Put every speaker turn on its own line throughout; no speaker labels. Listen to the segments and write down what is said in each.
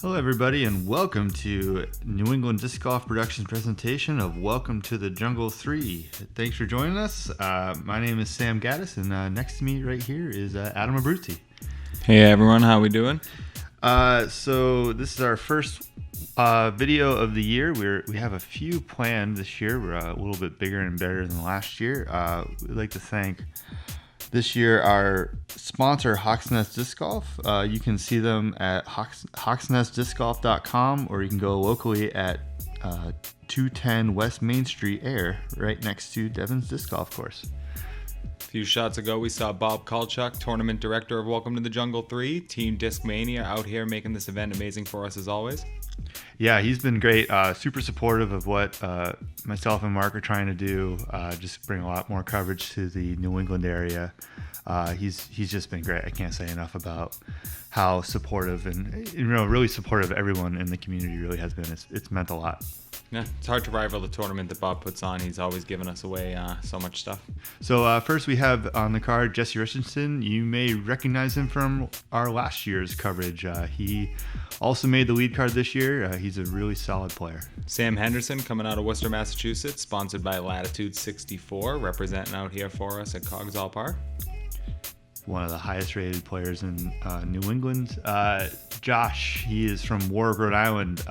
Hello everybody and welcome to New England Disc Golf Productions presentation of Welcome to the Jungle 3. Thanks for joining us. My name is Sam Gaddes and next to me right here is Adam Abruzzi.
Hey everyone, how we doing?
So this is our first video of the year. We have a few planned this year. We're a little bit bigger and better than last year. We'd like to thank this year our sponsor, Hawks Nest Disc Golf. You can see them at hawksnestdiscgolf.com, or you can go locally at 210 West Main Street Air, right next to Devon's Disc Golf Course.
A few shots ago, we saw Bob Kulchuk, tournament director of Welcome to the Jungle 3, Team Disc Mania, out here making this event amazing for us as always.
Yeah, he's been great. Super supportive of what myself and Marc are trying to do. Just bring a lot more coverage to the New England area. He's just been great. I can't say enough about how supportive and really supportive everyone in the community really has been. It's meant a lot.
Yeah, it's hard to rival the tournament that Bob puts on. He's always giving us away so much stuff.
So first we have on the card Jesse Richardson. You may recognize him from our last year's coverage. He also made the lead card this year. He's a really solid player.
Sam Henderson coming out of Worcester, Massachusetts, sponsored by Latitude 64, representing out here for us at Coggshall Park.
One of the highest rated players in New England. Josh, he is from Warwick, Rhode Island.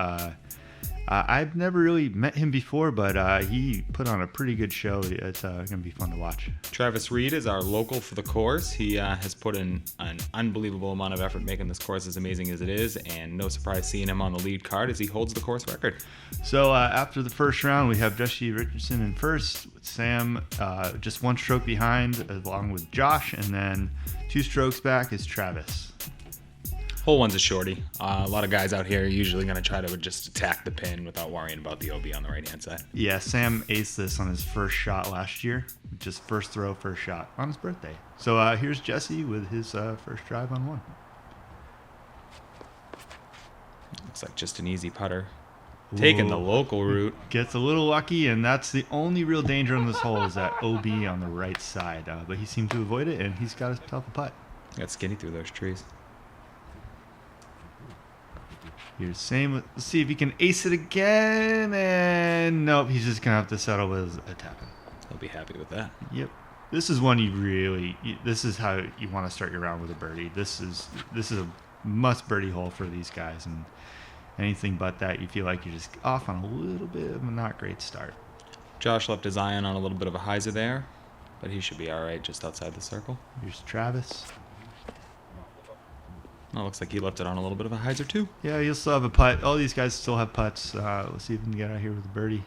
I've never really met him before, but he put on a pretty good show. It's going to be fun to watch.
Travis Reed is our local for the course. He has put in an unbelievable amount of effort making this course as amazing as it is, and no surprise seeing him on the lead card as he holds the course record.
So after the first round, we have Jesse Richardson in first, with Sam just one stroke behind, along with Josh, and then 2 strokes back is Travis.
Hole one's a shorty. A lot of guys out here are usually going to try to just attack the pin without worrying about the OB on the right-hand side.
Yeah, Sam aced this on his first shot last year. Just first throw, first shot on his birthday. So here's Jesse with his first drive on one.
Looks like just an easy putter. Taking the local route.
Gets a little lucky, and that's the only real danger on this hole is that OB on the right side. But he seemed to avoid it, and he's got himself a putt.
Got skinny through those trees.
Here's Sam. Let's see if he can ace it again. And nope, he's just going to have to settle with a tap-in.
He'll be happy with that.
Yep. This is one this is how you want to start your round with a birdie. This is a must birdie hole for these guys. And anything but that, you feel like you're just off on a little bit of a not great start.
Josh left his iron on a little bit of a hyzer there, but he should be all right just outside the circle.
Here's Travis.
Oh, looks like he left it on a little bit of a hyzer too.
Yeah, he'll still have a putt. All these guys still have putts. Let's see if we can get out here with a birdie.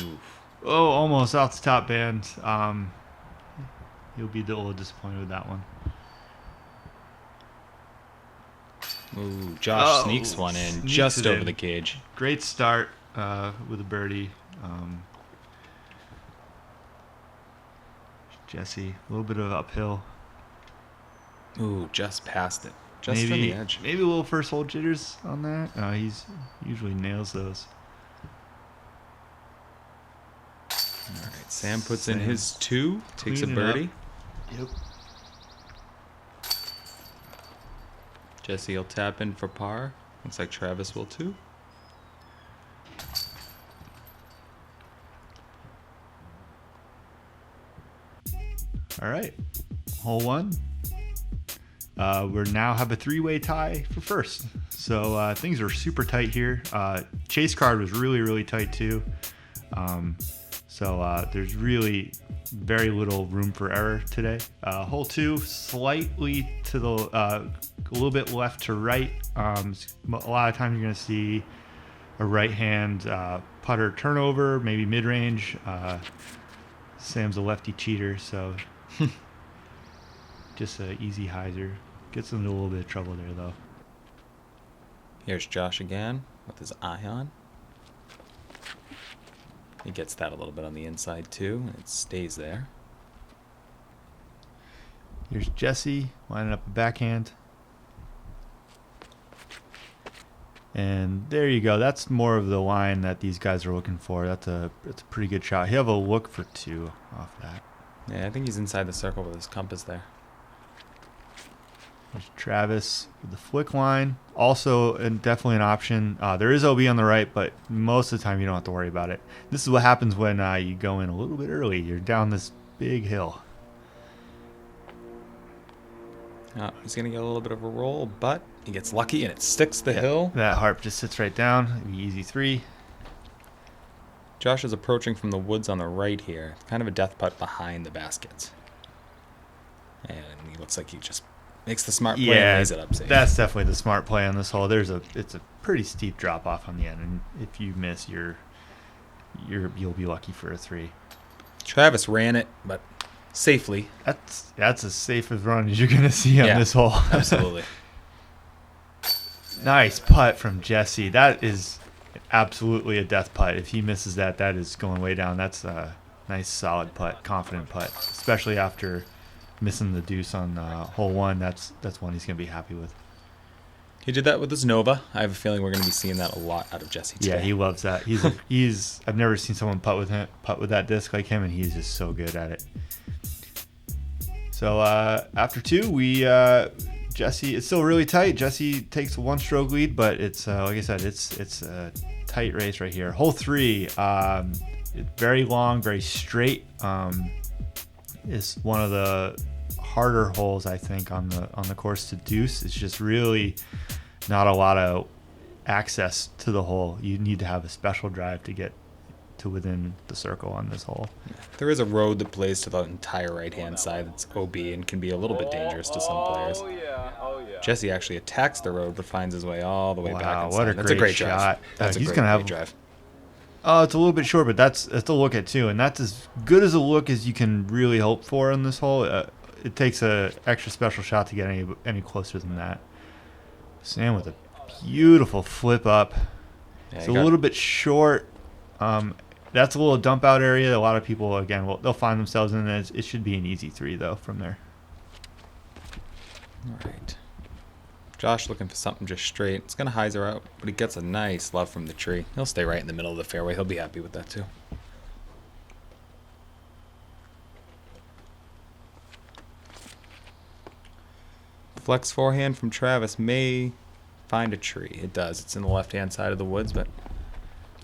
Oof.
Oh, almost off the top band. He'll be a little disappointed with that one.
Ooh, Josh sneaks one in just over the cage.
Great start with a birdie. Jesse, a little bit of uphill.
Ooh, just past it. Just from the edge.
Maybe a little first hole jitters on that. He's usually nails those.
All right, Sam puts in his 2, takes a birdie.
Yep.
Jesse will tap in for par. Looks like Travis will too.
All right, hole 1. We now have a 3-way tie for first. So things are super tight here. Chase card was really, really tight too. So there's really very little room for error today. Hole 2, slightly to the, a little bit left to right. A lot of times you're going to see a right-hand putter turnover, maybe mid-range. Sam's a lefty cheater, so just an easy hyzer. Gets into a little bit of trouble there, though.
Here's Josh again with his ion. He gets that a little bit on the inside, too, and it stays there.
Here's Jesse lining up a backhand. And there you go. That's more of the line that these guys are looking for. That's a pretty good shot. He'll have a look for 2 off that.
Yeah, I think he's inside the circle with his compass there.
There's Travis with the flick line. Also, and definitely an option. There is OB on the right, but most of the time you don't have to worry about it. This is what happens when you go in a little bit early. You're down this big hill.
He's going to get a little bit of a roll, but he gets lucky and it sticks the hill.
That harp just sits right down. It'd be easy 3.
Josh is approaching from the woods on the right here. Kind of a death putt behind the baskets. And he looks like he just makes the smart play and lays it up safe.
That's definitely the smart play on this hole. It's a pretty steep drop off on the end, and if you miss, you'll be lucky for a 3.
Travis ran it, but safely.
That's as safe as run as you're gonna see on this hole.
Absolutely.
Nice putt from Jesse. That is absolutely a death putt. If he misses that, that is going way down. That's a nice, solid putt, confident putt, especially after missing the deuce on hole 1. That's one he's gonna be happy with.
He did that with his Nova. I have a feeling we're gonna be seeing that a lot out of Jesse today.
Yeah, he loves that. He's I've never seen someone putt with that disc like him, and he's just so good at it. So after 2, Jesse, it's still really tight. Jesse takes a 1-stroke lead, but it's like I said, it's a tight race right here. Hole 3, very long, very straight. Is one of the harder holes I think on the course to deuce. It's just really not a lot of access to the hole. You need to have a special drive to get to within the circle on this hole.
There is a road that plays to the entire right-hand side that's OB and can be a little bit dangerous to some players. Jesse actually attacks the road but finds his way all the way back inside.
What a great shot.
That's a
he's
great,
gonna have
great drive.
Oh, it's a little bit short, but that's a look at 2, and that's as good as a look as you can really hope for on this hole. It takes a extra special shot to get any closer than that. Sam with a beautiful flip up.
Yeah,
it's a little bit short. That's a little dump out area. A lot of people, again, they'll find themselves in it. It should be an easy 3, though, from there.
All right. Josh looking for something just straight. It's going to hyzer out, but he gets a nice love from the tree. He'll stay right in the middle of the fairway. He'll be happy with that, too. Flex forehand from Travis may find a tree. It does. It's in the left-hand side of the woods, but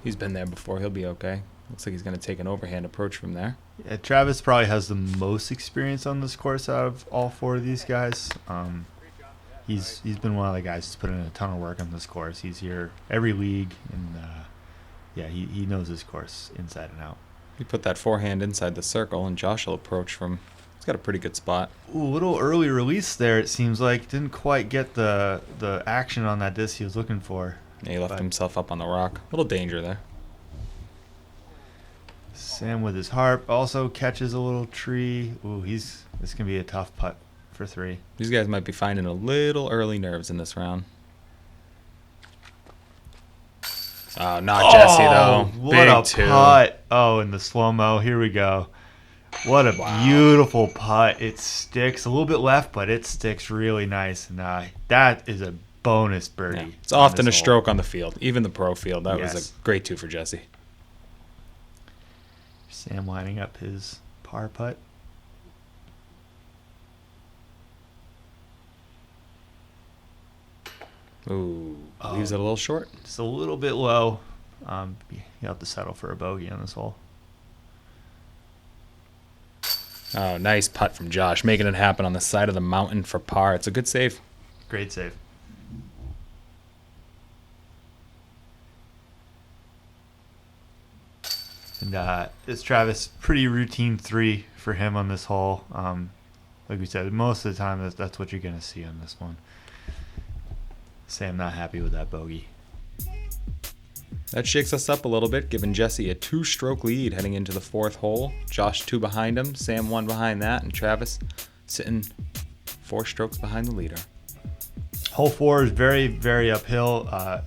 he's been there before. He'll be okay. Looks like he's going to take an overhand approach from there.
Yeah, Travis probably has the most experience on this course out of all 4 of these guys. He's been one of the guys who's put in a ton of work on this course. He's here every league, and he knows this course inside and out.
He put that forehand inside the circle, and Josh will approach from. He's got a pretty good spot.
Ooh, a little early release there. It seems like didn't quite get the action on that disc he was looking for.
Yeah, he left himself up on the rock. A little danger there.
Sam with his harp also catches a little tree. Ooh, this can be a tough putt for 3.
These guys might be finding a little early nerves in this round. Oh, not Jesse, though.
What
Big
a
2.
putt. Oh, in the slow-mo. Here we go. What a beautiful putt. It sticks a little bit left, but it sticks really nice. And that is a bonus birdie.
Yeah. It's often a stroke on the field, even the pro field. That was a great 2 for Jesse.
Sam lining up his par putt.
Ooh, leaves it a little short.
Just a little bit low. You have to settle for a bogey on this hole.
Oh, nice putt from Josh, making it happen on the side of the mountain for par. It's a good save.
Great save. And it's Travis, pretty routine 3 for him on this hole. Like we said, most of the time that's what you're going to see on this one. Sam not happy with that bogey.
That shakes us up a little bit, giving Jesse a 2-stroke lead heading into the 4th hole. Josh 2 behind him, Sam 1 behind that, and Travis sitting 4 strokes behind the leader.
Hole 4 is very, very uphill. The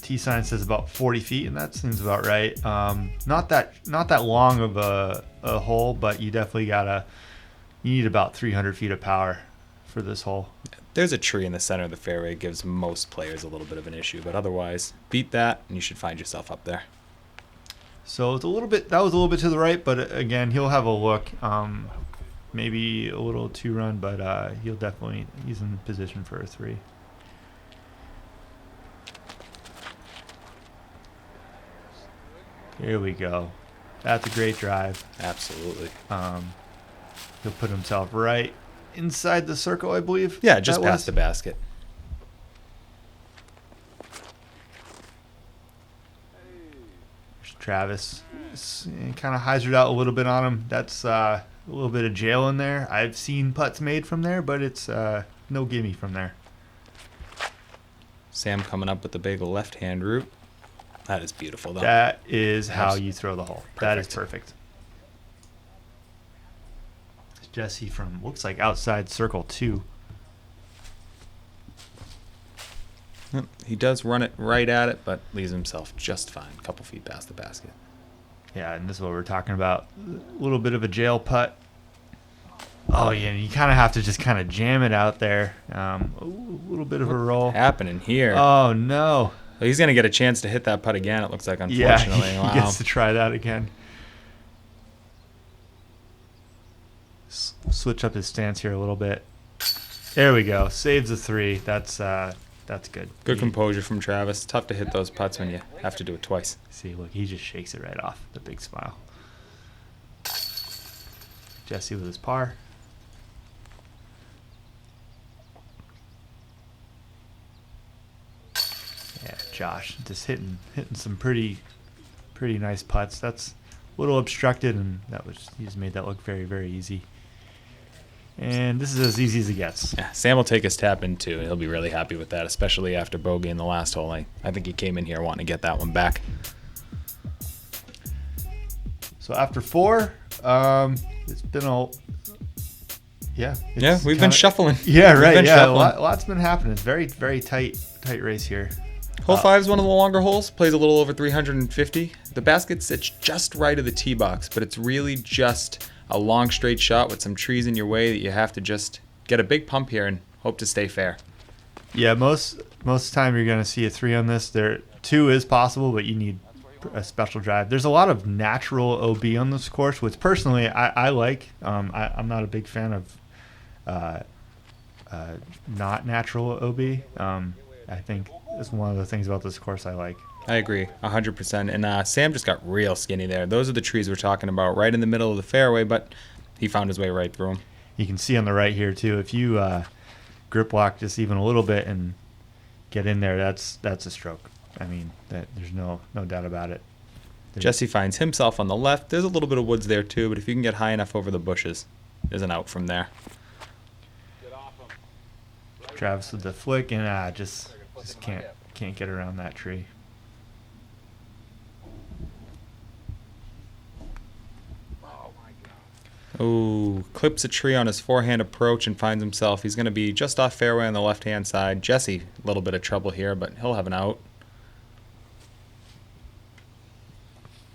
tee sign says about 40 feet, and that seems about right. Not that long of a hole, but you definitely you need about 300 feet of power for this hole.
There's a tree in the center of the fairway. It gives most players a little bit of an issue, but otherwise, beat that, and you should find yourself up there.
So it's that was a little bit to the right, but again, he'll have a look. maybe a little 2-run, but he's in position for a 3. Here we go. That's a great drive.
Absolutely.
He'll put himself right inside the circle, I believe.
Yeah, just past the basket.
There's Travis. Kind of hyzered out a little bit on him. That's a little bit of jail in there. I've seen putts made from there, but it's no gimme from there.
Sam coming up with the big left-hand route. That is beautiful, though.
That is how you throw the hole. Perfect. That is perfect. It's Jesse from, looks like outside circle 2.
He does run it right at it, but leaves himself just fine. A couple feet past the basket.
Yeah, and this is what we're talking about. A little bit of a jail putt. Oh, yeah, and you kind of have to just kind of jam it out there. A little bit of a roll.
What's happening here?
Oh, no.
Well, he's going to get a chance to hit that putt again, it looks like, unfortunately.
Yeah, he gets to try that again. Switch up his stance here a little bit. There we go. Saves a 3. That's good.
Good composure from Travis. Tough to hit those putts when you have to do it twice.
See, look, he just shakes it right off. The big smile. Jesse with his par. Yeah, Josh just hitting some pretty nice putts. That's a little obstructed, and he just made that look very, very easy. And this is as easy as it gets.
Yeah, Sam will take his tap in too. He'll be really happy with that, especially after bogey in the last hole. I think he came in here wanting to get that one back.
So after 4, it's been
we've been shuffling.
Yeah, right.
Been
Yeah,
shuffling.
Lots been happening. It's very, very tight race here.
Hole 5 is one of the longer holes. Plays a little over 350. The basket sits just right of the tee box, but it's really just a long straight shot with some trees in your way that you have to just get a big pump here and hope to stay fair.
Yeah, most of the time you're going to see a 3 on this. 2 is possible, but you need a special drive. There's a lot of natural OB on this course, which personally I like. I'm not a big fan of not natural OB. I think it's one of the things about this course I like.
I agree, 100%. And Sam just got real skinny there. Those are the trees we're talking about, right in the middle of the fairway, but he found his way right through them.
You can see on the right here, too, if you grip lock just even a little bit and get in there, that's a stroke. I mean, there's no doubt about it.
Jesse finds himself on the left. There's a little bit of woods there, too, but if you can get high enough over the bushes, there's an out from there.
Travis with the flick, and just can't get around that tree.
Oh, clips a tree on his forehand approach and finds himself. He's going to be just off fairway on the left-hand side. Jesse, a little bit of trouble here, but he'll have an out.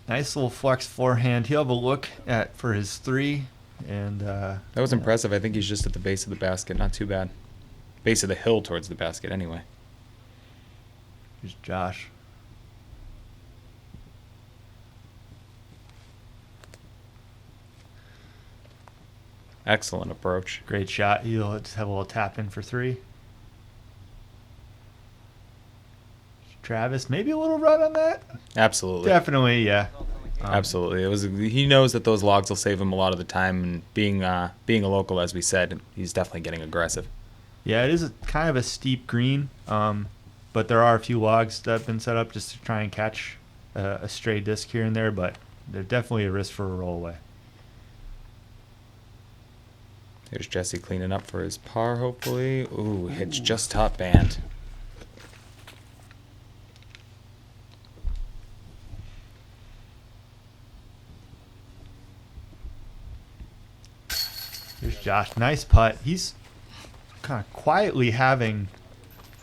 Nice little flex forehand. He'll have a look for his 3. And
that was impressive. I think he's just at the base of the basket. Not too bad. Base of the hill towards the basket anyway.
Here's Josh.
Excellent approach.
Great shot. He'll just have a little tap in for 3. Travis, maybe a little run on that?
Absolutely.
Definitely, yeah.
Absolutely. He knows that those logs will save him a lot of the time, and being a local, as we said, he's definitely getting aggressive.
Yeah, it is kind of a steep green, but there are a few logs that have been set up just to try and catch a stray disc here and there, but they're definitely a risk for a rollaway.
Here's Jesse cleaning up for his par, hopefully. Ooh, hits just top band.
Here's Josh. Nice putt. He's kind of quietly having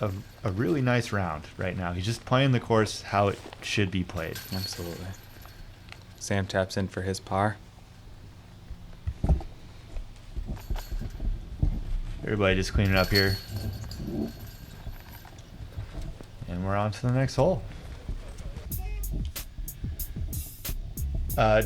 a really nice round right now. He's just playing the course how it should be played.
Absolutely. Sam taps in for his par.
Everybody just cleaning up here. And we're on to the next hole.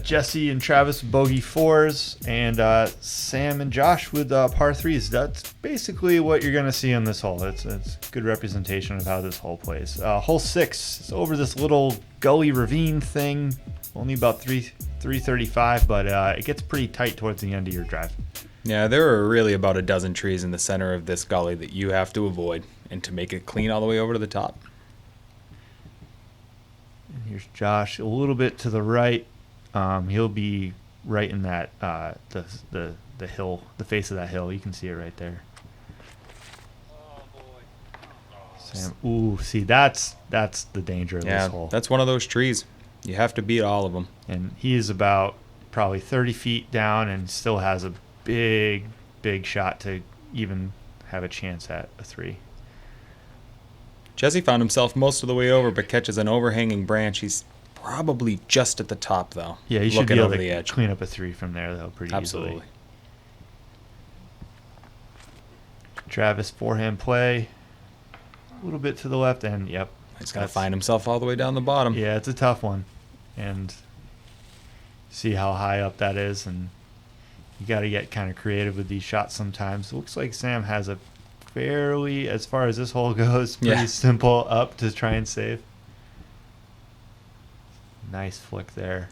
Jesse and Travis with bogey 4s, and Sam and Josh with par 3s. That's basically what you're going to see on this hole. It's a good representation of how this hole plays. Hole 6 is over this little gully ravine thing, only about 335, but it gets pretty tight towards the end of your drive.
Yeah, there are really about a dozen trees in the center of this gully that you have to avoid, and to make it clean all the way over to the top.
And here's Josh a little bit to the right. He'll be right in that the hill, the face of that hill. You can see it right there. Sam, ooh, see that's the danger of this hole.
That's one of those trees. You have to beat all of them.
And he is about probably 30 feet down and still has a big shot to even have a chance at a 3.
Jesse found himself most of the way over, but catches an overhanging branch. He's probably just at the top, though.
Yeah, you should be able to clean up a 3 from there, though, pretty
Absolutely.
easily. Travis, forehand play. A little bit to the left, and yep.
He's going to find himself all the way down the bottom.
Yeah, it's a tough one. And see how high up that is, and you got to get kind of creative with these shots sometimes. It looks like Sam has a fairly, as far as this hole goes, pretty simple up to try and save. Nice flick there.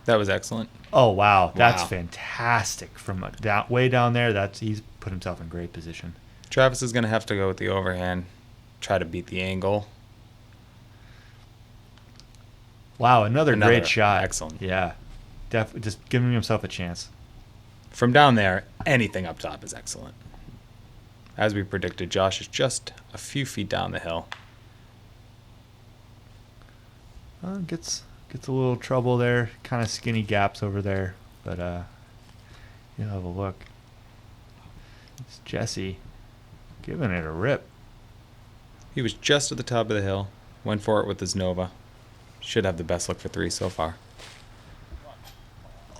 That was excellent.
Oh, wow. That's fantastic. From way down there, he's put himself in great position.
Travis is going to have to go with the overhand, try to beat the angle.
Wow, another great shot.
Excellent.
Yeah. Just giving himself a chance.
From down there, anything up top is excellent. As we predicted, Josh is just a few feet down the hill.
Gets a little trouble there. Kind of skinny gaps over there. But you'll have a look. It's Jesse giving it a rip.
He was just at the top of the hill. Went for it with his Nova. Should have the best look for 3 so far.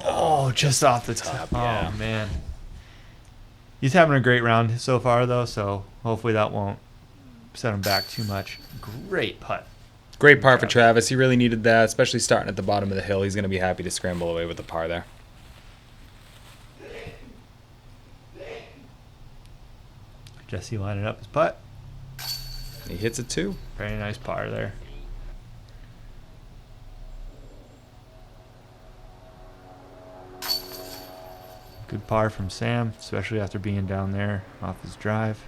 Oh, just off the top.
Yeah.
Oh, man. He's having a great round so far, though, so hopefully that won't set him back too much. Great putt.
Great par for Travis. He really needed that, especially starting at the bottom of the hill. He's going to be happy to scramble away with the par there.
Jesse lining up his putt.
He hits it too.
Very nice par there. Good par from Sam, especially after being down there off his drive.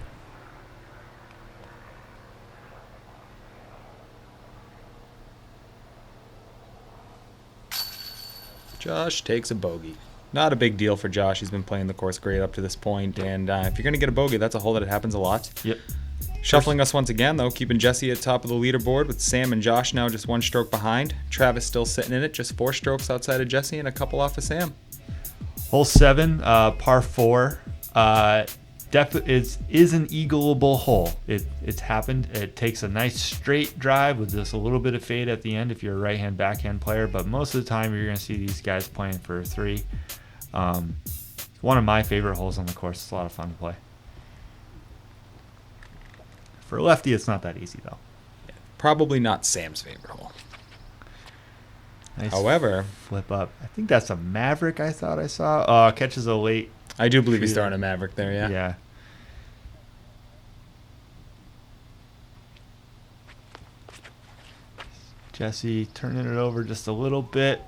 Josh takes a bogey. Not a big deal for Josh. He's been playing the course great up to this point, and if you're going to get a bogey, that's a hole that it happens a lot.
Yep.
Shuffling us once again, though, keeping Jesse at top of the leaderboard with Sam and Josh now just 1 stroke behind. Travis still sitting in it, just 4 strokes outside of Jesse and a couple off of Sam.
Hole 7, par 4. Is an eagleable hole. It's happened. It takes a nice straight drive with just a little bit of fade at the end if you're a right-hand, backhand player, but most of the time you're going to see these guys playing for a 3. One of my favorite holes on the course. It's a lot of fun to play. For a lefty, it's not that easy, though.
Probably not Sam's favorite hole.
Nice.
However,
Flip up. I think that's a Maverick I thought I saw. Catches a late.
I do believe he's throwing a Maverick there, yeah.
Yeah. Jesse turning it over just a little bit.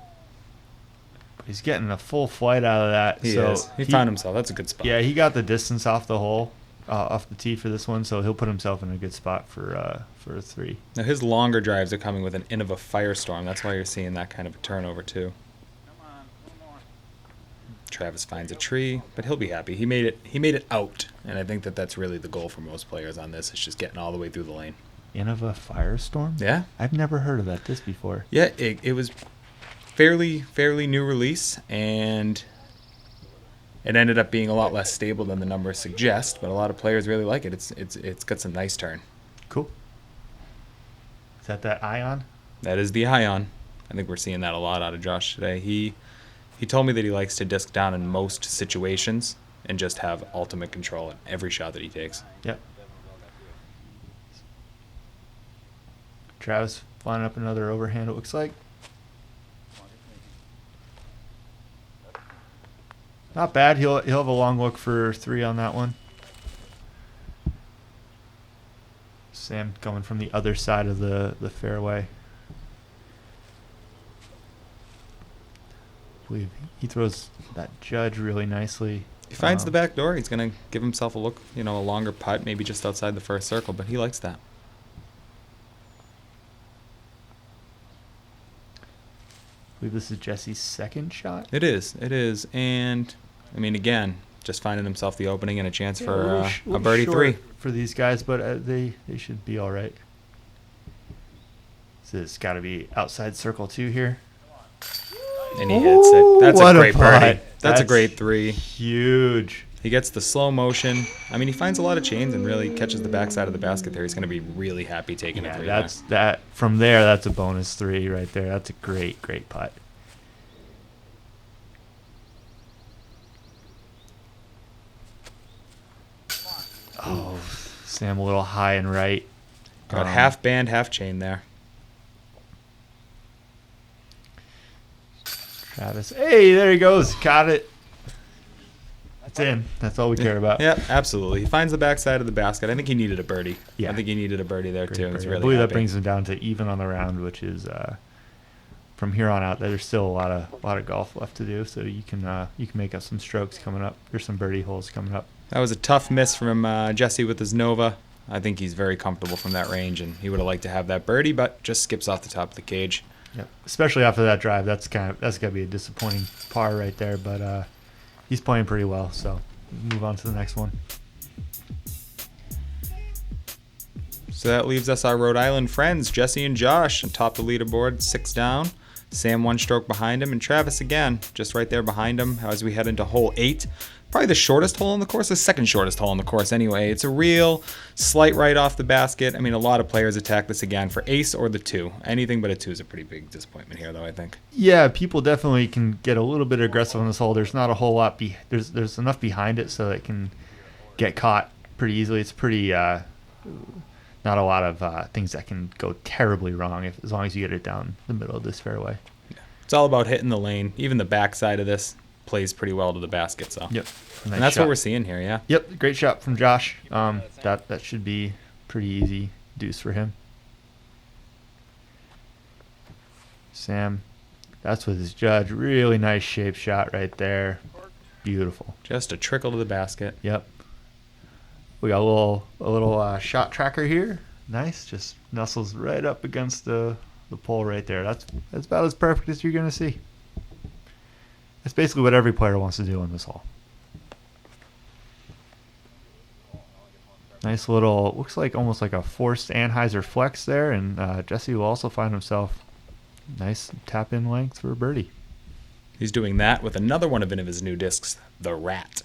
He's getting a full flight out of that.
He is. He found himself. That's a good spot.
Yeah, he got the distance off the hole, off the tee for this one, so he'll put himself in a good spot for a 3.
Now his longer drives are coming with an in of a firestorm. That's why you're seeing that kind of a turnover too. Travis finds a tree, but he'll be happy. He made it out, and I think that's really the goal for most players on this. It's just getting all the way through the lane.
In of a firestorm?
Yeah.
I've never heard of this before.
Yeah, it was fairly new release, and it ended up being a lot less stable than the numbers suggest, but a lot of players really like it. It's got some nice turn.
Cool. Is that Ion?
That is the Ion. I think we're seeing that a lot out of Josh today. He told me that he likes to disc down in most situations and just have ultimate control in every shot that he takes.
Yep. Travis flying up another overhand, it looks like. Not bad. He'll have a long look for 3 on that one. Sam coming from the other side of the fairway. I believe he throws that judge really nicely.
He finds the back door. He's going to give himself a look, a longer putt, maybe just outside the first circle, but he likes that.
I believe this is Jesse's second shot.
It is. And, again, just finding himself the opening and a chance for a birdie 3.
For these guys, but they should be all right. So it's got to be outside circle 2 here.
And he hits it. That's a great birdie. That's a great 3.
Huge.
He gets the slow motion. He finds a lot of chains and really catches the backside of the basket there. He's going to be really happy taking a 3
that. From there, that's a bonus 3 right there. That's a great putt. Oh, Sam a little high and right.
Got half band, half chain there.
Travis. Hey, there he goes. Caught it. That's in. That's all we care about.
Yeah, absolutely. He finds the backside of the basket. I think he needed a birdie.
Yeah.
I think he needed a birdie there, too. He's really
I believe
happy.
that brings him down to even on the round, which is from here on out. There's still a lot of golf left to do, so you can make up some strokes coming up. There's some birdie holes coming up.
That was a tough miss from Jesse with his Nova. I think he's very comfortable from that range, and he would have liked to have that birdie, but just skips off the top of the cage.
Yep. Especially after that drive, that's gotta be a disappointing par right there. But he's playing pretty well, so move on to the next one.
So that leaves us our Rhode Island friends, Jesse and Josh, on top of the leaderboard, 6 down. Sam 1 stroke behind him, and Travis again, just right there behind him as we head into hole 8. Probably the shortest hole on the course, the second shortest hole on the course anyway. It's a real slight right off the basket. A lot of players attack this again for ace or the 2. Anything but a 2 is a pretty big disappointment here, though, I think.
Yeah, people definitely can get a little bit aggressive on this hole. There's not a whole lot. There's enough behind it so it can get caught pretty easily. It's pretty not a lot of things that can go terribly wrong as long as you get it down the middle of this fairway.
Yeah. It's all about hitting the lane. Even the backside of this plays pretty well to the basket. So.
Yep.
And that's what we're seeing here, yeah.
Yep, great shot from Josh. That should be pretty easy deuce for him. Sam, that's with his judge. Really nice shape shot right there. Beautiful.
Just a trickle to the basket.
Yep. We got a little shot tracker here. Nice, just nuzzles right up against the pole right there. That's about as perfect as you're gonna see. That's basically what every player wants to do in this hole. Nice little, looks like almost like a forced Anheuser flex there, and Jesse will also find himself nice tap-in length for a birdie.
He's doing that with another one of his new discs, the Rat.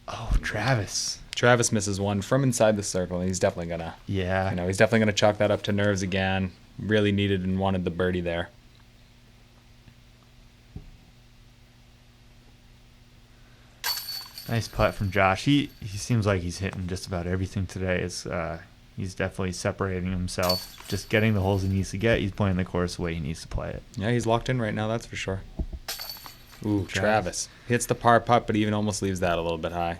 Oh, Travis.
Travis misses one from inside the circle, and he's definitely gonna.
Yeah.
He's definitely gonna chalk that up to nerves again. Really needed and wanted the birdie there.
Nice putt from Josh. He seems like he's hitting just about everything today. He's definitely separating himself, just getting the holes he needs to get. He's playing the course the way he needs to play it.
Yeah, he's locked in right now, that's for sure. Ooh, Travis. Hits the par putt, but even almost leaves that a little bit high.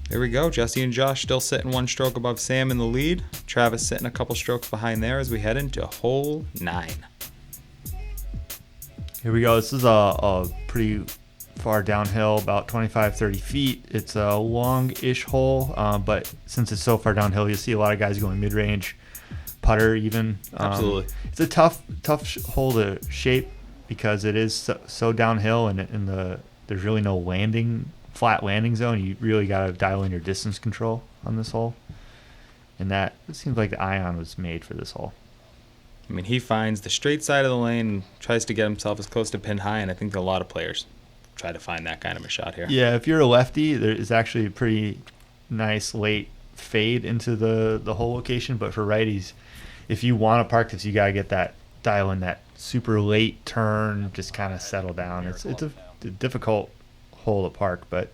There we go. Jesse and Josh still sitting 1 stroke above Sam in the lead. Travis sitting a couple strokes behind there as we head into hole 9.
Here we go. This is a pretty far downhill, about 25, 30 feet. It's a long-ish hole, but since it's so far downhill, you'll see a lot of guys going mid-range, putter even.
Absolutely.
It's a tough hole to shape because it is so downhill, and there's really no flat landing zone. You really got to dial in your distance control on this hole. And it seems like the iron was made for this hole.
He finds the straight side of the lane and tries to get himself as close to pin high, and I think a lot of players try to find that kind of a shot here.
Yeah, if you're a lefty, there is actually a pretty nice late fade into the hole location, but for righties, if you want to park this, you got to get that dial in that super late turn, just kind of settle down. It's a difficult hole to park, but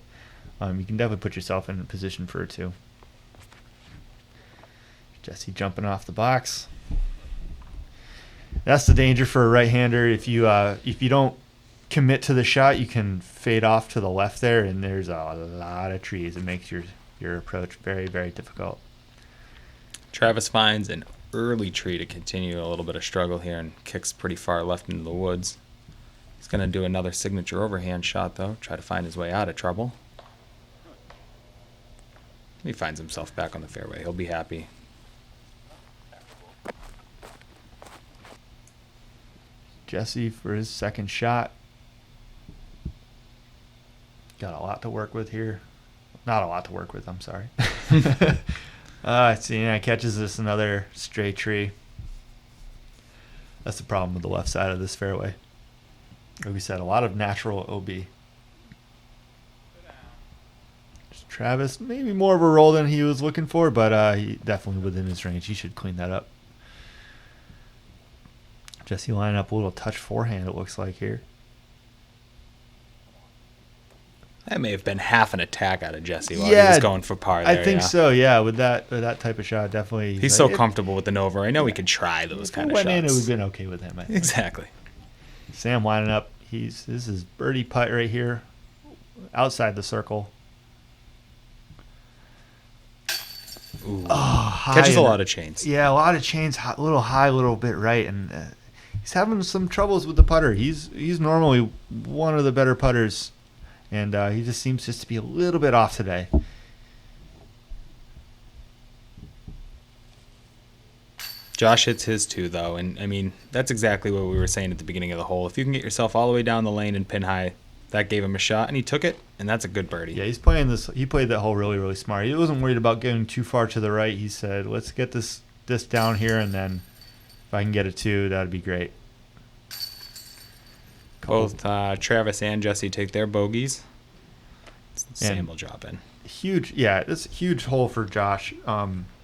you can definitely put yourself in a position for it too. Jesse jumping off the box. That's the danger for a right-hander. If you don't commit to the shot, you can fade off to the left there, and there's a lot of trees. It makes your approach very, very difficult.
Travis finds an early tree to continue a little bit of struggle here and kicks pretty far left into the woods. He's going to do another signature overhand shot, though, try to find his way out of trouble. He finds himself back on the fairway. He'll be happy.
Jesse for his second shot. Got a lot to work with here. Not a lot to work with, I'm sorry. See, catches this another stray tree. That's the problem with the left side of this fairway. Like we said, a lot of natural OB. Travis, maybe more of a roll than he was looking for, but he definitely within his range. He should clean that up. Jesse lining up a little touch forehand, it looks like here.
That may have been half an attack out of Jesse while he was going for par there.
I think so, yeah. With that type of shot, definitely.
He's so comfortable with the Nova. I know he could try those kind of shots.
Went in, it would have been okay with him, I think.
Exactly.
Sam lining up. This is birdie putt right here, outside the circle.
Ooh. Catches a lot of chains.
Yeah, a lot of chains. A little high, a little bit right, and he's having some troubles with the putter. He's normally one of the better putters, and he just seems to be a little bit off today.
Josh hits his too, though, and I mean that's exactly what we were saying at the beginning of the hole. If you can get yourself all the way down the lane and pin high, that gave him a shot, and he took it, and that's a good birdie.
Yeah, he's playing this. He played that hole really, really smart. He wasn't worried about getting too far to the right. He said, "Let's get this down here, and then if I can get a 2, that'd be great."
Both Travis and Jesse take their bogeys. Sam will drop in.
Huge, yeah, it's a huge hole for Josh.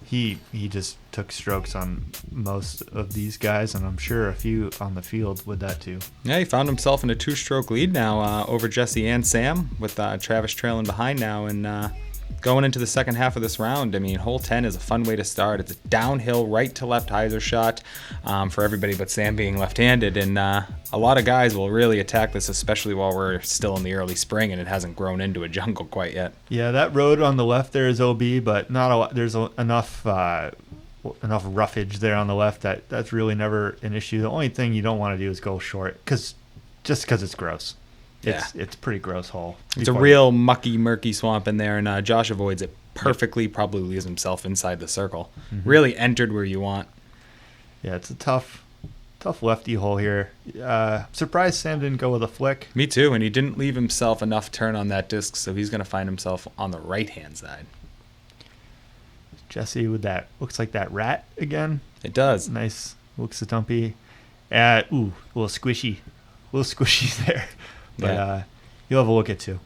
He just took strokes on most of these guys, and I'm sure a few on the field with that too.
Yeah, he found himself in a 2-stroke lead now over Jesse and Sam, with Travis trailing behind now, and going into the second half of this round. I mean, hole 10 is a fun way to start. It's a downhill right to left hyzer shot for everybody but Sam being left-handed, and a lot of guys will really attack this, especially while we're still in the early spring and it hasn't grown into a jungle quite yet.
Yeah, that road on the left there is OB, but not a lot. There's enough roughage there on the left that's really never an issue. The only thing you don't want to do is go short, just because it's gross. It's a pretty gross hole.
It's a real mucky, murky swamp in there, and Josh avoids it perfectly, probably leaves himself inside the circle. Mm-hmm. Really entered where you want.
Yeah, it's a tough lefty hole here. Surprised Sam didn't go with a flick.
Me too, and he didn't leave himself enough turn on that disc, so he's going to find himself on the right-hand side.
Jesse with that, looks like that rat again.
It does.
Nice, looks a dumpy. A little squishy there. But you'll have a look at 2.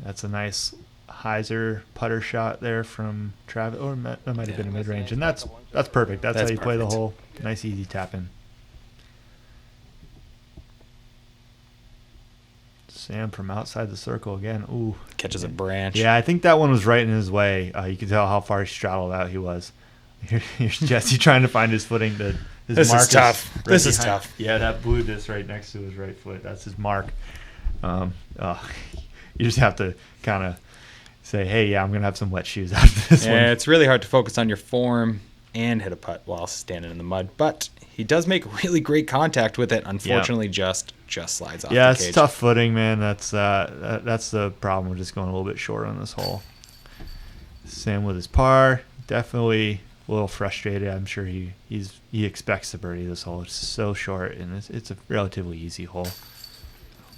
That's a nice hyzer putter shot there from Travis. Or that might have been a mid-range. And that's perfect. That's how you play the hole. Nice, easy tap-in. Sam from outside the circle again. Ooh.
Catches a branch.
Yeah, I think that one was right in his way. You can tell how far straddled out he was. Here's Jesse trying to find his footing.
This is tough. This is tough.
Yeah, that blue disc right next to his right foot. That's his mark. You just have to kind of say, hey, yeah, I'm going to have some wet shoes after this one.
Yeah, it's really hard to focus on your form and hit a putt while standing in the mud. But he does make really great contact with it. Unfortunately, just slides off the cage.
It's tough footing, man. That's the problem. We're just going a little bit short on this hole. Sam with his par. Definitely a little frustrated. I'm sure he expects to birdie this hole. It's so short, and it's a relatively easy hole.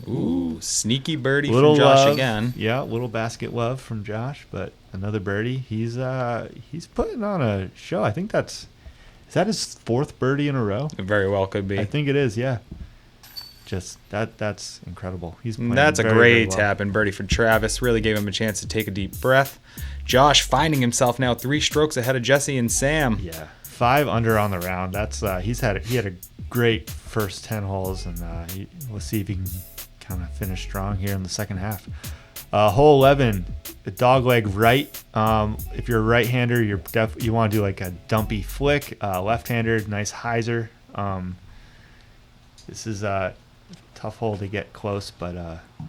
Ooh, sneaky birdie from Josh
love.
Again.
Yeah, little basket love from Josh, but another birdie. He's putting on a show. I think is that his 4th birdie in a row?
It very well could be.
I think it is, yeah. Just that's incredible.
That's a great tap and birdie for Travis. Really gave him a chance to take a deep breath. Josh finding himself now 3 strokes ahead of Jesse and Sam.
Yeah, 5 under on the round. That's he had a great first 10 holes, and we'll see if he can kind of finish strong here in the second half. Hole 11, a dog leg right. If you're a right-hander, you want to do like a dumpy flick. Left-hander, nice hyzer. This is a tough hole to get close, but you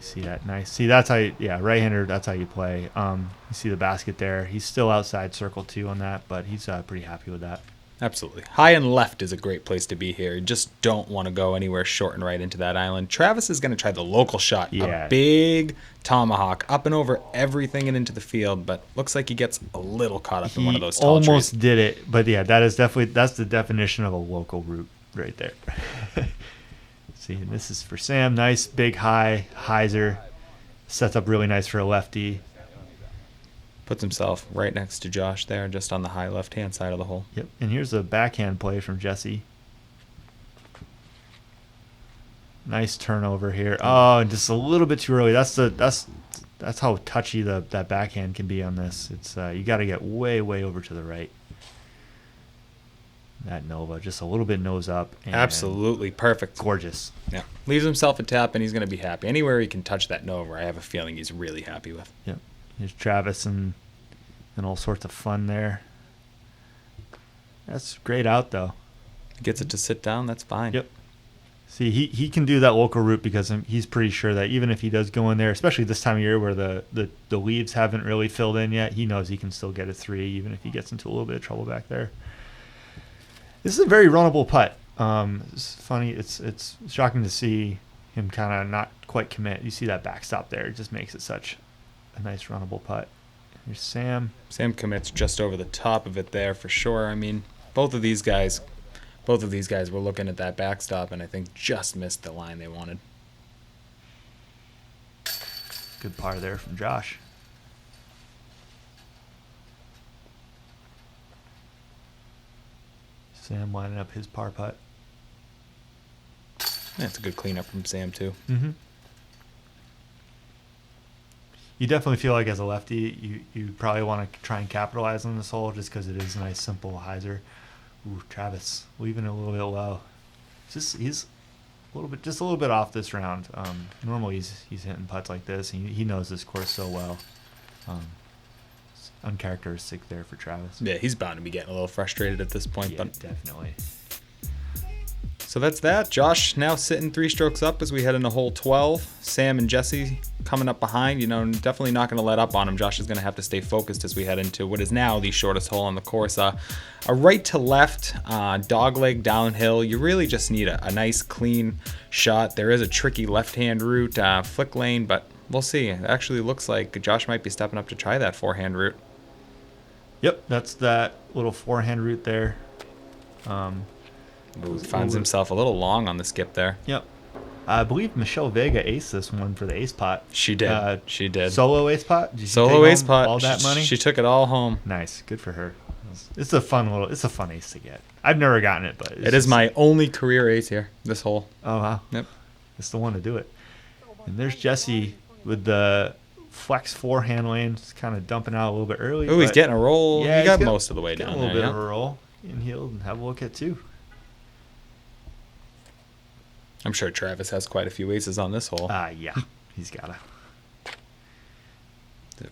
see that nice. See, that's how right-hander, that's how you play. You see the basket there. He's still outside circle 2 on that, but he's pretty happy with that.
Absolutely. High and left is a great place to be here. You just don't want to go anywhere short and right into that island. Travis is going to try the local shot.
Yeah.
A big tomahawk up and over everything and into the field, but looks like he gets a little caught up in one of those tall
almost
trees.
did it, but yeah, that's the definition of a local route right there. See, and this is for Sam. Nice big high hyzer. Sets up really nice for a lefty.
Puts himself right next to Josh there, just on the high left-hand side of the hole.
Yep, and here's a backhand play from Jesse. Nice turnover here. Oh, and just a little bit too early. That's how touchy that backhand can be on this. It's you got to get way over to the right. That Nova, just a little bit nose up. And
absolutely perfect.
Gorgeous.
Yeah, leaves himself a tap, and he's going to be happy. Anywhere he can touch that Nova, I have a feeling he's really happy with.
Yep. Here's Travis and all sorts of fun there. That's great out though.
Gets it to sit down. That's fine.
Yep. See, he can do that local route because he's pretty sure that even if he does go in there, especially this time of year where the leaves haven't really filled in yet, he knows he can still get a 3 even if he gets into a little bit of trouble back there. This is a very runnable putt. It's funny. It's shocking to see him kind of not quite commit. You see that backstop there. It just makes it such a nice runnable putt. Here's Sam.
Sam commits just over the top of it there for sure. I mean, both of these guys were looking at that backstop and I think just missed the line they wanted.
Good par there from Josh. Sam lining up his par putt.
That's a good cleanup from Sam too.
Mm-hmm. You definitely feel like as a lefty, you probably want to try and capitalize on this hole just because it is a nice, simple hyzer. Ooh, Travis leaving it a little bit low. He's a little bit off this round. Normally he's hitting putts like this. He knows this course so well. It's uncharacteristic there for Travis.
Yeah, he's bound to be getting a little frustrated at this point.
Yeah,
but
definitely.
So that's that. Josh now sitting 3 strokes up as we head into hole 12. Sam and Jesse coming up behind. Definitely not going to let up on him. Josh is going to have to stay focused as we head into what is now the shortest hole on the course. A right to left dogleg downhill. You really just need a nice clean shot. There is a tricky left-hand route, flick lane, but we'll see. It actually looks like Josh might be stepping up to try that forehand route.
Yep, that's that little forehand route there.
Finds himself a little long on the skip there.
Yep. I believe Michelle Vega aced this one for the ace pot.
She did. She did.
Solo ace pot? Did she
Solo
take
ace
home
pot.
all that money?
She took it all home.
Nice. Good for her. It's a fun ace to get. I've never gotten it, but
it is my only career ace here, this hole.
Oh, wow.
Yep.
It's the one to do it. And there's Jesse with the flex forehand lane. Just kind of dumping out a little bit early.
Oh, he's getting a roll.
Yeah,
he got most of the way down
a little
there.
bit of a roll. Inhaled and have a look at 2.
I'm sure Travis has quite a few aces on this hole.
Yeah. He's got to.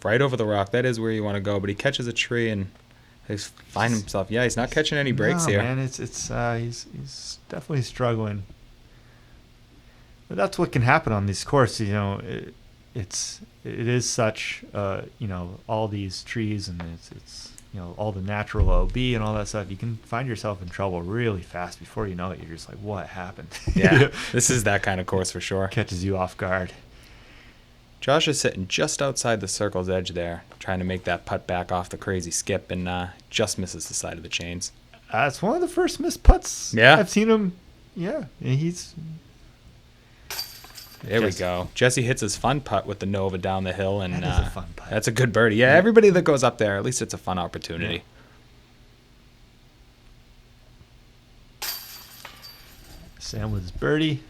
Right over the rock. That is where you want to go. But he catches a tree and he's finding himself. Yeah, he's not catching any breaks here.
Man, he's definitely struggling. But that's what can happen on these courses. It is such all these trees and it's all the natural OB and all that stuff. You can find yourself in trouble really fast. Before you know it, you're just like, what happened?
Yeah, this is that kind of course for sure.
Catches you off guard.
Josh is sitting just outside the circle's edge there, trying to make that putt back off the crazy skip, and just misses the side of the chains.
It's one of the first missed putts.
Yeah.
I've seen him. Yeah, and he's...
There we go. Jesse hits his fun putt with the Nova down the hill, and
that is a fun putt.
That's a good birdie. Yeah, everybody that goes up there, at least it's a fun opportunity.
Yeah. Sam with his birdie.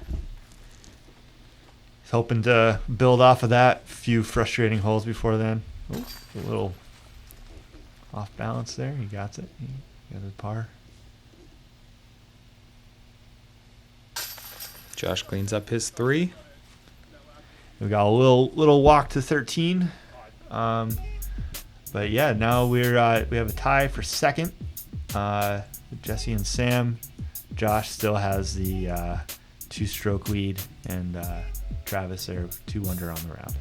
He's hoping to build off of that. Few frustrating holes before then. Oh, a little off balance there. He got it. He got his par.
Josh cleans up his 3.
We got a little walk to 13. But yeah, now we have a tie for second. Jesse and Sam. Josh still has the 2-stroke lead, and Travis are 2 under on the round.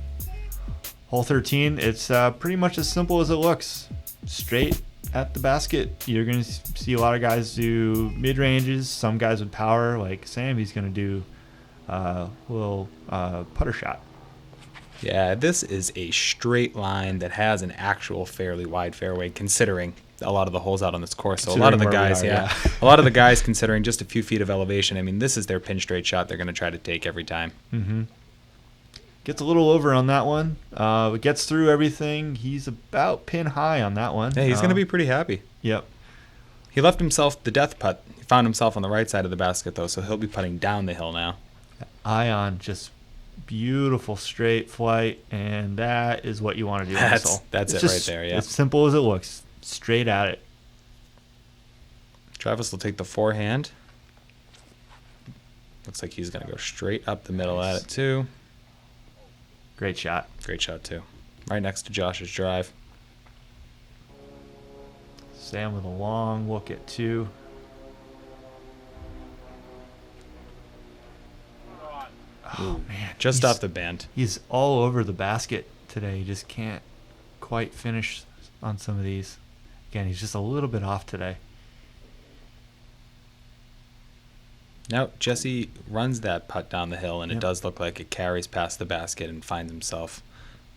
Hole 13, it's pretty much as simple as it looks. Straight at the basket. You're going to see a lot of guys do mid-ranges. Some guys with power, like Sam, he's going to do a little putter shot.
Yeah, this is a straight line that has an actual fairly wide fairway, considering a lot of the holes out on this course. So a lot of the guys, a lot of the guys considering just a few feet of elevation. I mean, this is their pin straight shot they're going to try to take every time.
Mm-hmm. Gets a little over on that one. Gets through everything. He's about pin high on that one.
Yeah, he's going to be pretty happy.
Yep.
He left himself the death putt. He found himself on the right side of the basket, though, so he'll be putting down the hill now.
Ion, just beautiful straight flight, and that is what you want to do.
That's it right there, yeah.
As simple as it looks. Straight at it.
Travis will take the forehand. Looks like he's going to go straight up the middle at it, too.
Great shot.
Great shot, too. Right next to Josh's drive.
Sam with a long look at 2. Oh, man.
Just off the bend.
He's all over the basket today. He just can't quite finish on some of these. Again, he's just a little bit off today.
Now, Jesse runs that putt down the hill, and it does look like it carries past the basket and finds himself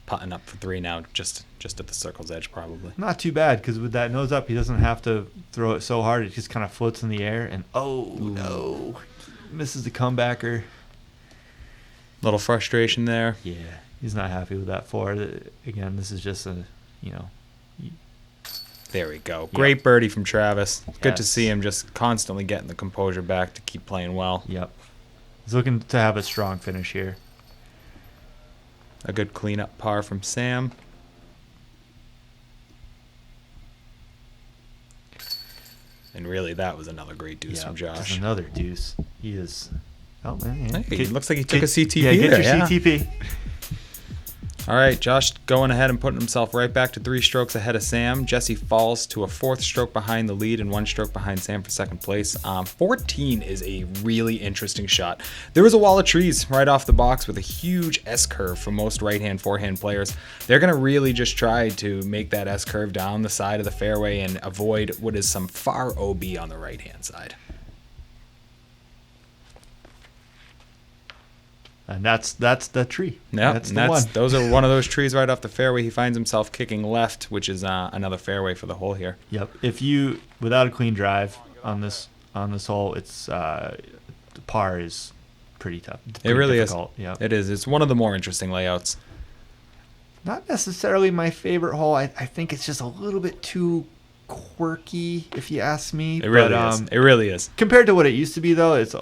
putting up for 3 now, just at the circle's edge, probably.
Not too bad, because with that nose up, he doesn't have to throw it so hard. It just kind of floats in the air, and no. Misses the comebacker.
Little frustration there.
Yeah, he's not happy with that 4. Again, this is just
There we go. Great birdie from Travis. Good to
Yes.
see him just constantly getting the composure back to keep playing well.
Yep. He's looking to have a strong finish here.
A good cleanup par from Sam. And really, that was another great deuce from Josh.
Just another deuce. He is... Oh, man.
Hey, looks like he took a CTP
Yeah, get
there,
your CTP.
All right, Josh going ahead and putting himself right back to 3 strokes ahead of Sam. Jesse falls to a 4th stroke behind the lead and 1 stroke behind Sam for 2nd place. 14 is a really interesting shot. There was a wall of trees right off the box with a huge S-curve for most right-hand, forehand players. They're going to really just try to make that S-curve down the side of the fairway and avoid what is some far OB on the right-hand side.
And that's the tree.
Yeah,
that's the one.
Those are one of those trees right off the fairway. He finds himself kicking left, which is another fairway for the hole here.
Yep. If you without a clean drive on this hole, it's the par is pretty tough.
It really
difficult.
is.
Yep.
It is. It's one of the more interesting layouts.
Not necessarily my favorite hole. I think it's just a little bit too quirky, if you ask me.
It really is. It really is.
Compared to what it used to be, though, it's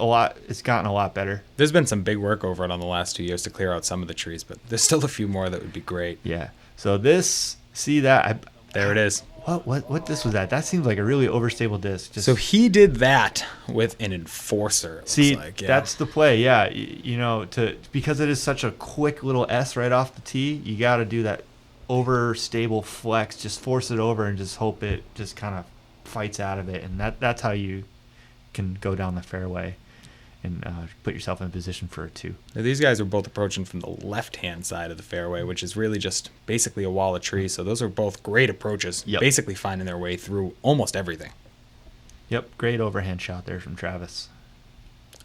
gotten a lot better.
There's been some big work over it on the last 2 years to clear out some of the trees, but there's still a few more that would be great.
Yeah. So there
it is.
What disc was that? That seems like a really overstable disc.
So he did that with an enforcer.
That's the play. Yeah, because it is such a quick little S right off the tee, you got to do that overstable flex. Just force it over and just hope it just kind of fights out of it, and that's how you can go down the fairway and put yourself in a position for a 2.
Now, these guys are both approaching from the left-hand side of the fairway, which is really just basically a wall of trees. So those are both great approaches, basically finding their way through almost everything.
Yep, great overhand shot there from Travis.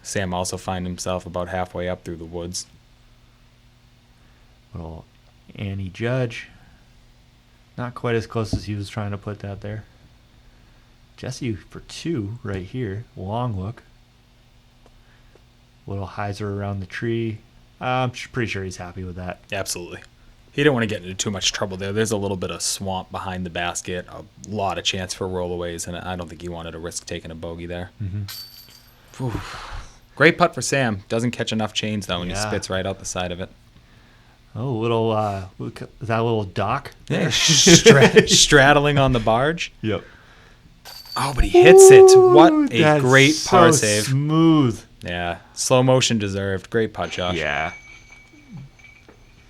Sam also finds himself about halfway up through the woods.
Little Annie Judge. Not quite as close as he was trying to put that there. Jesse for 2 right here. Long look. Little hyzer around the tree. I'm pretty sure he's happy with that.
Absolutely. He didn't want to get into too much trouble there. There's a little bit of swamp behind the basket, a lot of chance for rollaways, and I don't think he wanted to risk taking a bogey there.
Mm-hmm.
Great putt for Sam. Doesn't catch enough chains, though, and he spits right out the side of it.
Oh, is that a little dock?
Yeah, straddling on the barge.
Yep.
Oh, but he hits it. What a great par save.
Smooth.
Yeah, slow motion deserved. Great putt, Josh.
Yeah.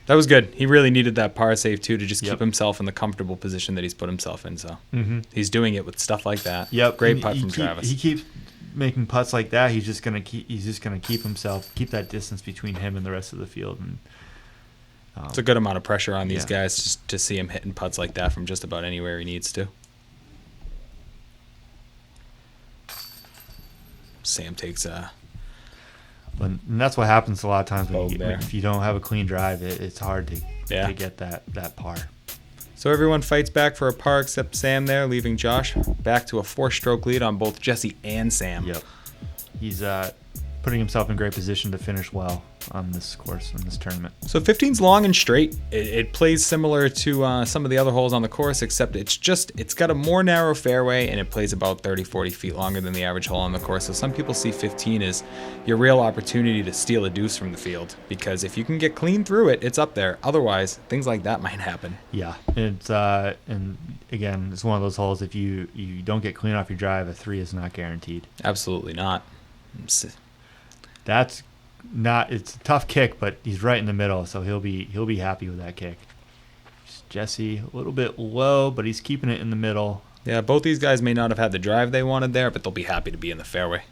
That was good. He really needed that par save, too, to just
Yep.
keep himself in the comfortable position that he's put himself in. So he's doing it with stuff like that.
Yep.
Great
And
putt from Travis.
He keeps making putts like that. He's just gonna keep keep that distance between him and the rest of the field. And
It's a good amount of pressure on these
Yeah.
guys just to see him hitting putts like that from just about anywhere he needs to. Sam takes
and that's what happens a lot of times
Bogue there.
if you don't have a clean drive. It's hard to get that par.
So everyone fights back for a par except Sam there, leaving Josh back to a 4-stroke lead on both Jesse and Sam.
Yep. He's putting himself in great position to finish well on this course, in this tournament.
So 15's long and straight. It plays similar to some of the other holes on the course, except it's got a more narrow fairway, and it plays about 30, 40 feet longer than the average hole on the course. So some people see 15 as your real opportunity to steal a deuce from the field, because if you can get clean through it, it's up there. Otherwise, things like that might happen.
Yeah, it's and again, it's one of those holes. If you don't get clean off your drive, a 3 is not guaranteed.
Absolutely not.
That's not. It's a tough kick, but he's right in the middle, so he'll be happy with that kick. Jesse a little bit low, but he's keeping it in the middle.
Yeah, both these guys may not have had the drive they wanted there, but they'll be happy to be in the fairway.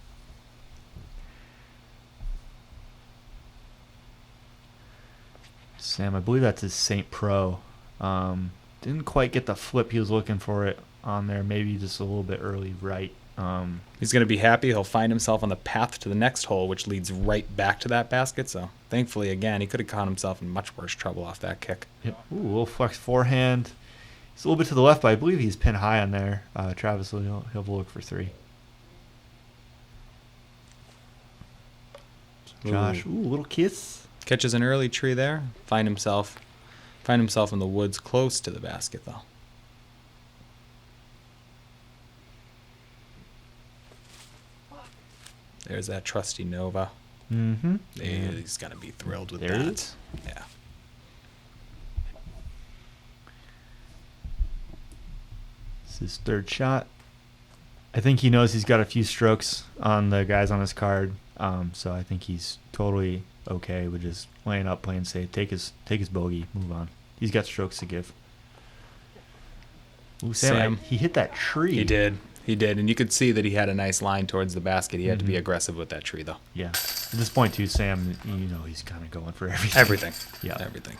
Sam, I believe that's his St. Pro. Didn't quite get the flip he was looking for it on there. Maybe just a little bit early right.
He's going to be happy. He'll find himself on the path to the next hole, which leads right back to that basket. So thankfully, again, he could have caught himself in much worse trouble off that kick.
Yep. Ooh, a little flex forehand. He's a little bit to the left, but I believe he's pinned high on there. Travis he'll look for 3. Josh, ooh, little kiss.
Catches an early tree there. Find himself in the woods close to the basket, though. There's that trusty Nova.
Mm-hmm.
He's going to be thrilled with
There
that.
it is.
Yeah.
It's his 3rd shot. I think he knows he's got a few strokes on the guys on his card, so I think he's totally okay with just laying up, playing safe, take his bogey, move on. He's got strokes to give. Ooh, Sam. He hit that tree.
He did, and you could see that he had a nice line towards the basket. He had to be aggressive with that tree, though.
Yeah. At this point, too, Sam, he's kind of going for everything.
Everything.
Yeah.
Everything.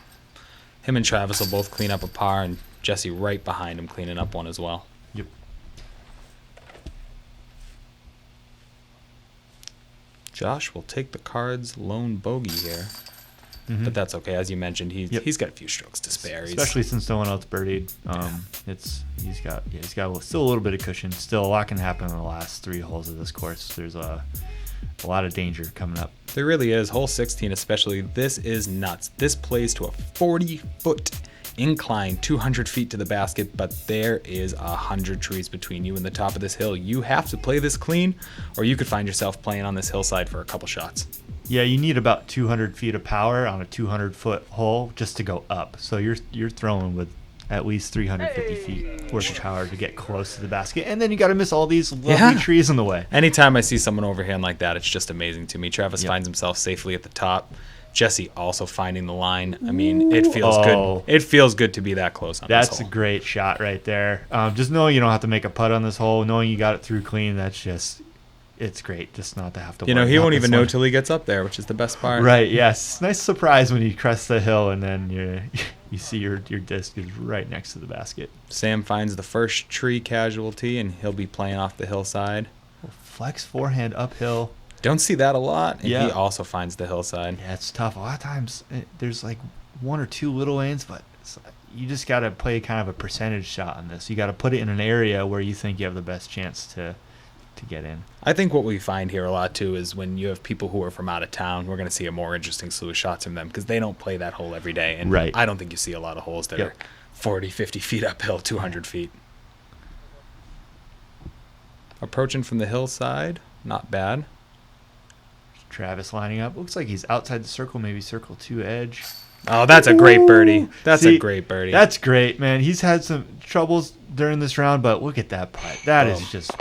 Him and Travis will both clean up a par, and Jesse right behind him cleaning up one as well.
Yep.
Josh will take the card's lone bogey here. But that's okay. As you mentioned, he's got a few strokes to spare.
Especially since no one else birdied. He's got still a little bit of cushion. Still a lot can happen in the last 3 holes of this course. There's a lot of danger coming up.
There really is. Hole 16 especially. This is nuts. This plays to a 40-foot incline, 200 feet to the basket, but there is 100 trees between you and the top of this hill. You have to play this clean, or you could find yourself playing on this hillside for a couple shots.
Yeah, you need about 200 feet of power on a 200-foot hole just to go up. So you're throwing with at least 350 feet worth of power to get close to the basket, and then you got to miss all these lovely trees in the way.
Anytime I see someone overhand like that, it's just amazing to me. Travis finds himself safely at the top. Jesse also finding the line. I mean, it feels good. It feels good to be that close on this hole.
That's a great shot right there. Just knowing you don't have to make a putt on this hole, knowing you got it through clean, it's great just not to have to worry
he
about
won't
this
even know
one.
till he gets up there, which is the best part.
Right, yes. Nice surprise when you crest the hill and then you see your disc is right next to the basket.
Sam finds the first tree casualty, and he'll be playing off the hillside.
Flex forehand uphill.
Don't see that a lot, and
Yeah.
he also finds the hillside.
Yeah, it's tough. A lot of times there's like 1 or 2 little lanes, but you just got to play kind of a percentage shot on this. You got to put it in an area where you think you have the best chance to get in.
I think what we find here a lot, too, is when you have people who are from out of town, we're going to see a more interesting slew of shots from them because they don't play that hole every day. And
Right.
I don't think you see a lot of holes that are 40, 50 feet uphill, 200 feet. Approaching from the hillside, not bad.
Travis lining up. Looks like he's outside the circle, maybe circle 2 edge.
Oh, that's a great birdie. That's a great birdie.
That's great, man. He's had some troubles during this round, but look at that putt. That is just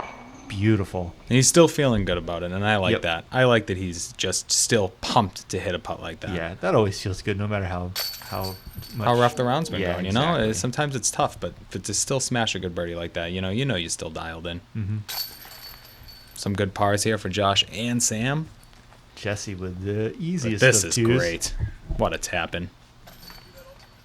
beautiful.
And he's still feeling good about it, and I like
Yep.
that. I like that he's just still pumped to hit a putt like that.
Yeah, that always feels good, no matter how much,
How rough the round's been going, you know?
exactly.
Sometimes it's tough, but to still smash a good birdie like that, you know you're still dialed in.
Mm-hmm.
Some good pars here for Josh and Sam.
Jesse with the easiest.
But this
of
is
twos.
great. What a tap-in.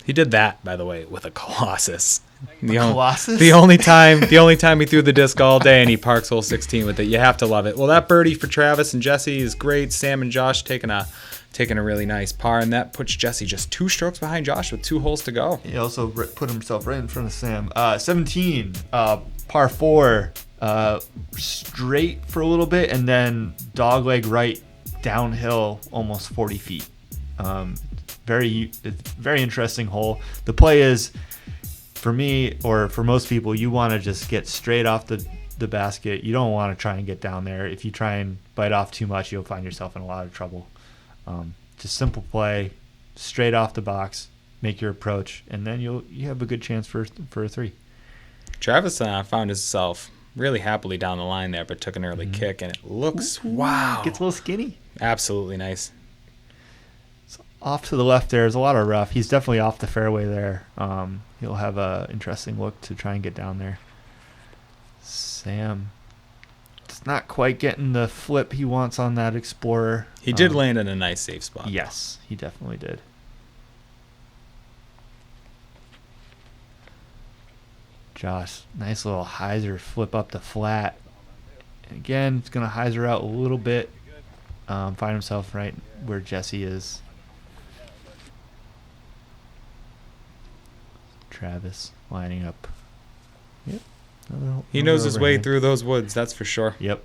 He did that, by the way, with a Colossus.
Colossus?
The only time he threw the disc all day, and he parks hole 16 with it. You have to love it. Well, that birdie for Travis and Jesse is great. Sam and Josh taking a really nice par, and that puts Jesse just 2 strokes behind Josh with 2 holes to go.
He also put himself right in front of Sam. 17, par 4, straight for a little bit, and then dogleg right downhill almost 40 feet. Very interesting hole. The play is, for me, or for most people, you want to just get straight off the basket. You don't want to try and get down there. If you try and bite off too much, you'll find yourself in a lot of trouble. Just simple play, straight off the box, make your approach, and then you have a good chance for a 3.
Travis found himself really happily down the line there, but took an early kick, and it looks, wow.
Gets a little skinny.
Absolutely nice.
So off to the left there's a lot of rough. He's definitely off the fairway there. He'll have a interesting look to try and get down there. Sam just not quite getting the flip he wants on that Explorer.
He did land in a nice safe spot.
Yes, he definitely did. Josh, nice little hyzer flip up the flat. And again, it's going to hyzer out a little bit. Find himself right where Jesse is. Travis lining up. Yep.
He knows his way through those woods, that's for sure.
Yep.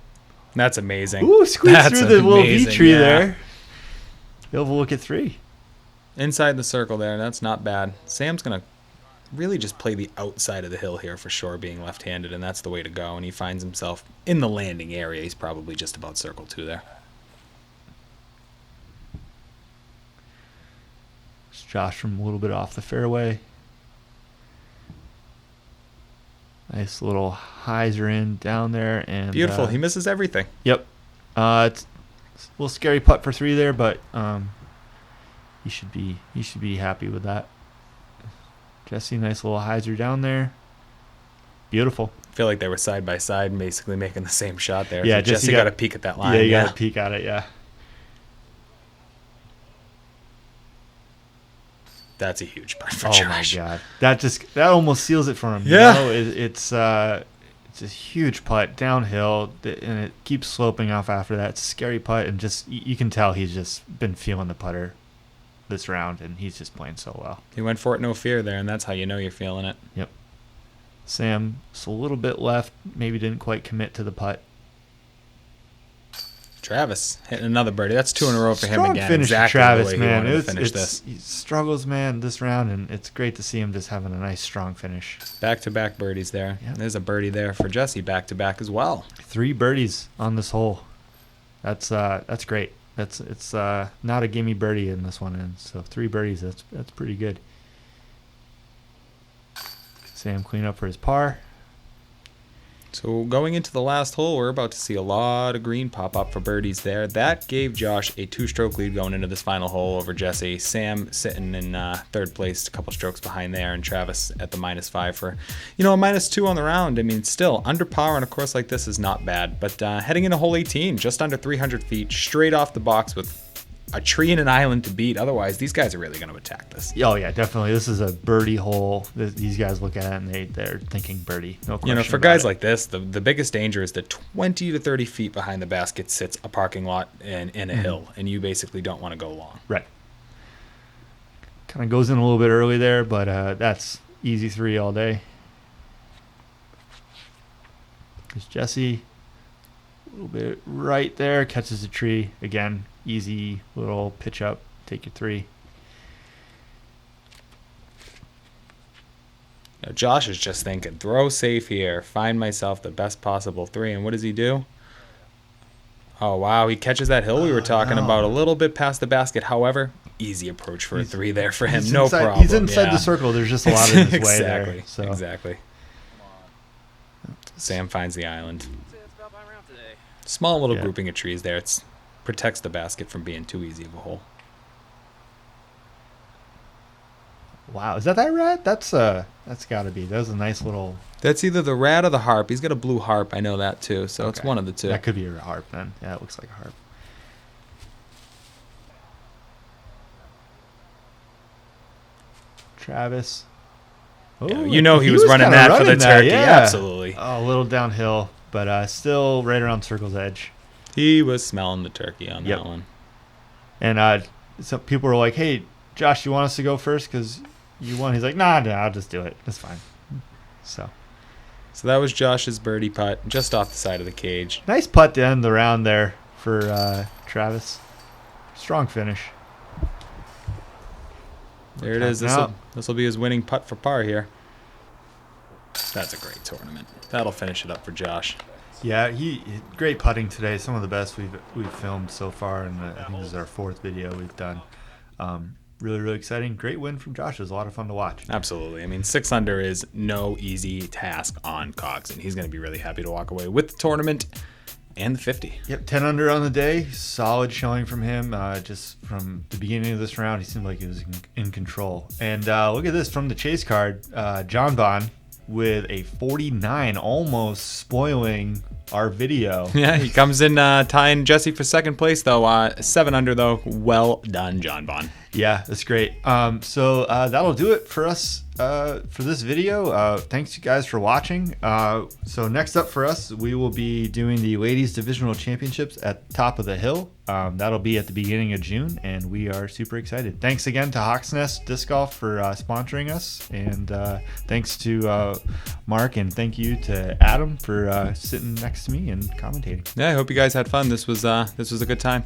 That's amazing.
Ooh, squeeze
That's
through the little
amazing,
V tree
yeah.
there. He'll have a look at 3.
Inside the circle there, that's not bad. Sam's going to really just play the outside of the hill here for sure, being left-handed, and that's the way to go. And he finds himself in the landing area. He's probably just about circle 2 there.
It's Josh from a little bit off the fairway. Nice little hyzer in down there, and
Beautiful. He misses everything.
Yep. It's a little scary putt for 3 there, but he should be happy with that. Jesse, nice little hyzer down there. Beautiful.
I feel like they were side by side, basically making the same shot there.
Yeah,
so Jesse got a peek at that line.
Yeah, you got a peek at it. Yeah.
That's a huge putt for
Oh
Josh.
my God, that almost seals it for him.
Yeah.
You know? It's a huge putt downhill, and it keeps sloping off after that. It's a scary putt, and just you can tell he's just been feeling the putter this round, and he's just playing so well.
He went for it, no fear there, and that's how you know you're feeling it.
Yep. Sam, just a little bit left, maybe didn't quite commit to the putt.
Travis hitting another birdie. That's 2 in a row for him
Strong
again.
finish,
Exactly
Travis,
the way
man.
he wanted to finish this.
He struggles, man, this round, and it's great to see him just having a nice, strong finish.
Back-to-back birdies there.
Yep.
There's a birdie there for Jesse, back-to-back as well.
3 birdies on this hole. That's great. It's not a gimme birdie in this one, and so 3 birdies. That's pretty good. Sam clean up for his par.
So going into the last hole, we're about to see a lot of green pop up for birdies there. That gave Josh a 2-stroke lead going into this final hole over Jesse. Sam sitting in 3rd place, a couple strokes behind there, and Travis at the -5 for, a -2 on the round. I mean, still, under par on a course like this is not bad. But heading into hole 18, just under 300 feet, straight off the box with a tree and an island to beat. Otherwise, these guys are really going to attack this.
Oh yeah, definitely. This is a birdie hole. These guys look at it and they're thinking birdie. No question.
For guys like this, the biggest danger is that 20 to 30 feet behind the basket sits a parking lot and a hill, and you basically don't want to go long.
Right. Kind of goes in a little bit early there, but that's easy 3 all day. There's Jesse. A little bit right there, catches a tree. Again, easy little pitch up, take your 3.
Now Josh is just thinking, throw safe here, find myself the best possible 3. And what does he do? Oh, wow, he catches that hill we were talking about a little bit past the basket. However, easy approach for a 3 there for him, no problem.
He's inside the circle. There's just a lot in his way there. So.
Exactly. Sam finds the island. Small little
Yeah.
grouping of trees there. It protects the basket from being too easy of a hole.
Wow, is that rat? That's got to be. That was a nice little.
That's either the rat or the harp. He's got a blue harp. I know that too. So it's
Okay.
one of the two.
That could be a harp then. Yeah, it looks like a harp. Travis.
Yeah, you know he was running
kinda
that for the
running that,
turkey.
yeah.
Absolutely.
Oh, a little downhill, but still right around circle's edge.
He was smelling the turkey on
Yep.
that one.
And some people were like, "Hey, Josh, you want us to go first because you won?" He's like, "Nah, I'll just do it. That's fine." So
So that was Josh's birdie putt just off the side of the cage.
nice putt to end the round there for Travis. Strong finish.
There it is.
Tapping out.
This will be his winning putt for par here. That's a great tournament. That'll finish it up for Josh.
Yeah, he great putting today. Some of the best we've filmed so far, and I think this is our 4th video we've done. Really exciting. Great win from Josh. It was a lot of fun to watch.
Absolutely. I mean, 6 under is no easy task on Cogs, and he's going to be really happy to walk away with the tournament and the 50.
Yep, 10 under on the day. Solid showing from him. Just from the beginning of this round, he seemed like he was in control. And look at this from the chase card. John Bond with a 49, almost spoiling our video.
Yeah, he comes in tying Jesse for 2nd place, though. 7 under, though. Well done, John Bond.
Yeah, that's great. So that'll do it for us for this video. Thanks you guys for watching. So next up for us, we will be doing the Ladies Divisional Championships at Top of the Hill. That'll be at the beginning of June, and we are super excited. Thanks again to Hawks Nest Disc Golf for sponsoring us, and thanks to Marc, and thank you to Adam for sitting next to me and commentating.
Yeah, I hope you guys had fun. This was a good time.